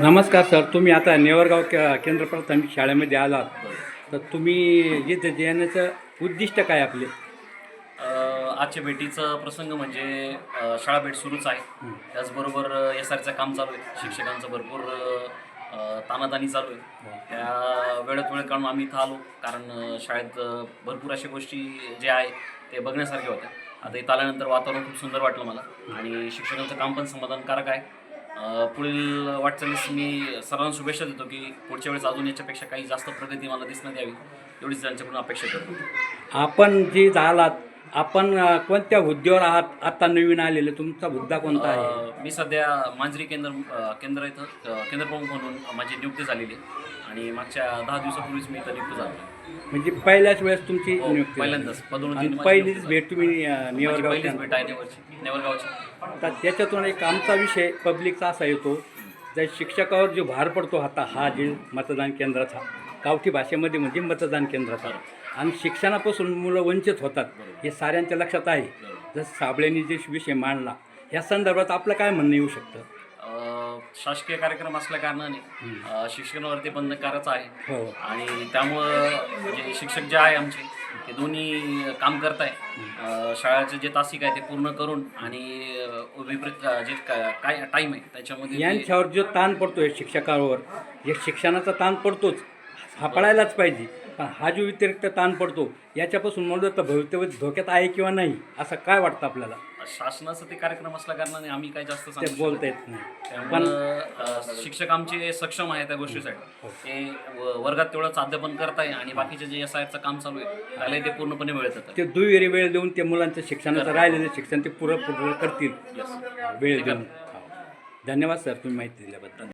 नमस्कार सर. तुम्ही आता नेवरगाव केंद्र प्राथमिक शाळेमध्ये आलात, तर तुम्ही इथं येण्याचं उद्दिष्ट काय आपले? आजच्या भेटीचा प्रसंग म्हणजे शाळा भेट सुरूच आहे. हं. त्याचबरोबर SRचं काम चालू आहे. शिक्षकांचं भरपूर ताणाताणी चालू आहे. त्या वेळात वेळ काढून आम्ही इथं आलो कारण शाळेत भरपूर अशा गोष्टी ज्या आहेत ते बघण्यासारख्या होत्या. आता इथं आल्यानंतर वातावरण खूप सुंदर वाटलं मला आणि शिक्षकांचं काम पण समाधानकारक आहे. पुढील वाटचालीस मी सर्वांना शुभेच्छा देतो की पुढच्या वेळेस अजून याच्यापेक्षा काही जास्त प्रगती मला दिसण्यात यावी, एवढीच त्यांच्याकडून अपेक्षा करतो. आपण जे आलात, आपण कोणत्या हुद्द्यावर आहात? आता नवीन आलेले तुमचा हुद्दा कोणता आहे? मी सध्या मांजरी केंद्र इथं केंद्र प्रमुख म्हणून माझी नियुक्ती झालेली आहे आणि मागच्या 10 दिवसापूर्वीच मी इथं नियुक्त झालो. म्हणजे पहिल्याच वेळेस तुमची नियुक्ती पहिल्यांदाच झाली. पदोन्नतीने आणि माझी पहिलीच नियुक्ती भेट तुम्ही झाली. माझी नेवरगाव पहिलीच भेट आहे नेवरगावची. तर त्याच्यातून एक आमचा विषय पब्लिकचा असा येतो, जर शिक्षकावर जो भार पडतो हा जे मतदान केंद्राचा, गावठी भाषेमध्ये म्हणजे मतदान केंद्राचा, आणि शिक्षणापासून मुलं वंचित होतात हे साऱ्यांच्या लक्षात आहे. जसं साबळेंनी जे विषय मांडला, या संदर्भात आपलं काय म्हणणं येऊ शकतं? शासकीय कार्यक्रम असल्या कारणाने शिक्षणावरती बंधनकारच आहे. हो. आणि त्यामुळं जे शिक्षक जे आहे आमचे ते दोन्ही काम करत आहे. शाळेचे जे तासिक आहे ते पूर्ण करून आणि विपरीत जे काय टाईम आहे त्याच्यामध्ये यांच्यावर जो ताण पडतोय शिक्षकावर, जे शिक्षणाचा ताण पडतोच, हा पडायलाच पाहिजे, पण हा जो व्यतिरिक्त ताण पडतो याच्यापासून मुलं तर भवितव्य धोक्यात आहे किंवा नाही, असं काय वाटतं आपल्याला? शासनाचं ते कार्यक्रम असल्या कारणाने आम्ही काही जास्त ते सांगू शकत बोलता नाही. येत नाही. त्यामुळं शिक्षक आमचे सक्षम आहे त्या गोष्टीसाठी. ते वर्गात तेवढं अध्यापन करत आहे आणि बाकीचे जे SIRचं काम चालू आहे त्याला ते पूर्णपणे वेळ देतात. ते दुहेरी वेळ देऊन ते मुलांचं शिक्षणाचं राहिलेलं शिक्षण ते पूर्ण करतील, Yes. वेळ देऊन. धन्यवाद सर, तुम्ही माहिती दिल्याबद्दल.